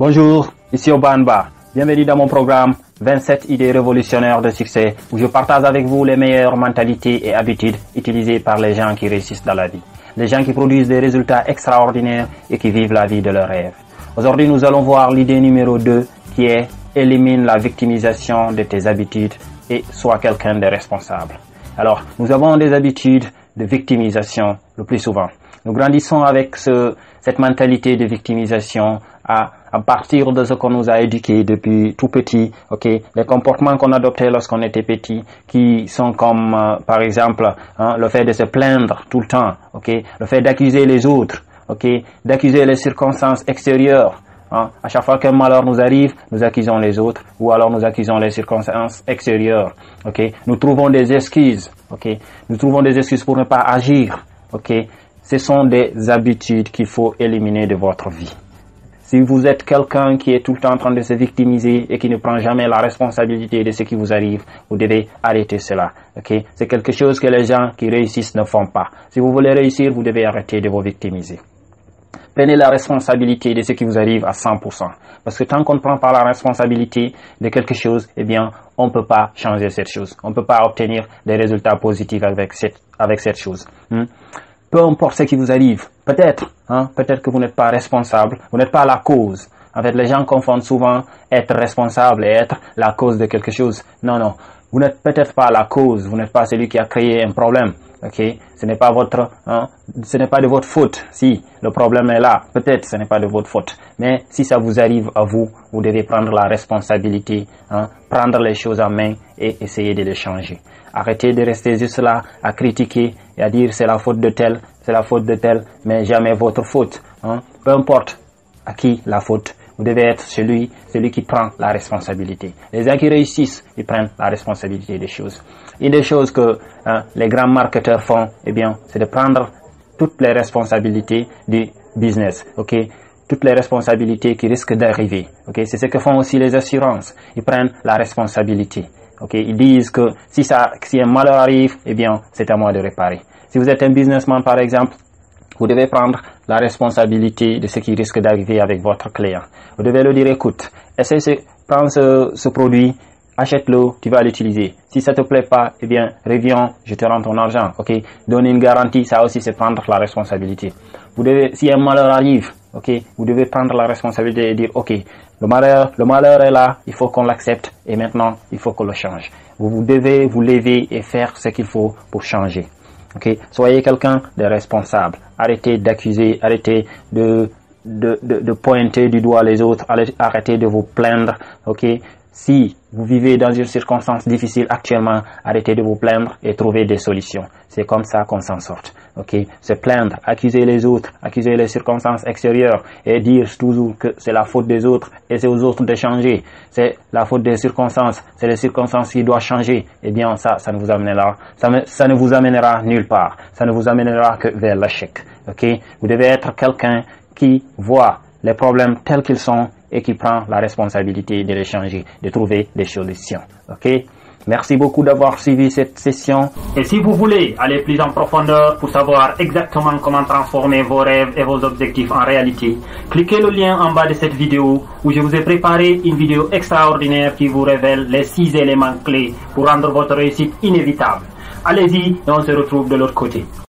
Bonjour, ici Obanba. Bienvenue dans mon programme 27 idées révolutionnaires de succès où je partage avec vous les meilleures mentalités et habitudes utilisées par les gens qui réussissent dans la vie. Les gens qui produisent des résultats extraordinaires et qui vivent la vie de leurs rêves. Aujourd'hui, nous allons voir l'idée numéro 2 qui est élimine la victimisation de tes habitudes et sois quelqu'un de responsable. Alors, nous avons des habitudes de victimisation le plus souvent. Nous grandissons avec cette mentalité de victimisation à partir de ce qu'on nous a éduqué depuis tout petit, les comportements qu'on adoptait lorsqu'on était petit, qui sont comme, par exemple, le fait de se plaindre tout le temps, le fait d'accuser les autres, d'accuser les circonstances extérieures. À chaque fois qu'un malheur nous arrive, nous accusons les autres, ou alors nous accusons les circonstances extérieures. Nous trouvons des excuses, nous trouvons des excuses pour ne pas agir. Ce sont des habitudes qu'il faut éliminer de votre vie. Si vous êtes quelqu'un qui est tout le temps en train de se victimiser et qui ne prend jamais la responsabilité de ce qui vous arrive, vous devez arrêter cela. C'est quelque chose que les gens qui réussissent ne font pas. Si vous voulez réussir, vous devez arrêter de vous victimiser. Prenez la responsabilité de ce qui vous arrive à 100%. Parce que tant qu'on ne prend pas la responsabilité de quelque chose, on ne peut pas changer cette chose. On ne peut pas obtenir des résultats positifs avec cette chose. Peu importe ce qui vous arrive, peut-être que vous n'êtes pas responsable, vous n'êtes pas la cause. En fait, les gens confondent souvent être responsable et être la cause de quelque chose. Non. Vous n'êtes peut-être pas la cause, vous n'êtes pas celui qui a créé un problème. Ce n'est pas ce n'est pas de votre faute. Si le problème est là, peut-être ce n'est pas de votre faute. Mais si ça vous arrive à vous, vous devez prendre la responsabilité, prendre les choses en main et essayer de les changer. Arrêtez de rester juste là à critiquer et à dire c'est la faute de tel, mais jamais votre faute. Peu importe à qui la faute, vous devez être celui qui prend la responsabilité. Les gens qui réussissent, ils prennent la responsabilité des choses. Une des choses que les grands marketeurs font, c'est de prendre toutes les responsabilités du business, toutes les responsabilités qui risquent d'arriver. C'est ce que font aussi les assurances. Ils prennent la responsabilité. Ils disent que si un malheur arrive, c'est à moi de réparer. Si vous êtes un businessman, par exemple, vous devez prendre la responsabilité de ce qui risque d'arriver avec votre client. Vous devez lui dire, écoute, prends ce produit, achète-le, tu vas l'utiliser. Si ça te plaît pas, reviens, je te rends ton argent. Donner une garantie, ça aussi c'est prendre la responsabilité. Si un malheur arrive, vous devez prendre la responsabilité et dire, le malheur est là, il faut qu'on l'accepte et maintenant il faut qu'on le change. Vous devez vous lever et faire ce qu'il faut pour changer. Soyez quelqu'un de responsable. Arrêtez d'accuser, arrêtez de pointer du doigt les autres, arrêtez de vous plaindre. Si vous vivez dans une circonstance difficile actuellement, arrêtez de vous plaindre et trouvez des solutions. C'est comme ça qu'on s'en sort. Se plaindre, accuser les autres, accuser les circonstances extérieures et dire toujours que c'est la faute des autres et c'est aux autres de changer. C'est la faute des circonstances, c'est les circonstances qui doivent changer. Ça ne vous amènera nulle part. Ça ne vous amènera que vers l'échec. Vous devez être quelqu'un qui voit les problèmes tels qu'ils sont et qui prend la responsabilité de les changer, de trouver des solutions. Merci beaucoup d'avoir suivi cette session. Et si vous voulez aller plus en profondeur pour savoir exactement comment transformer vos rêves et vos objectifs en réalité, cliquez le lien en bas de cette vidéo où je vous ai préparé une vidéo extraordinaire qui vous révèle les 6 éléments clés pour rendre votre réussite inévitable. Allez-y et on se retrouve de l'autre côté.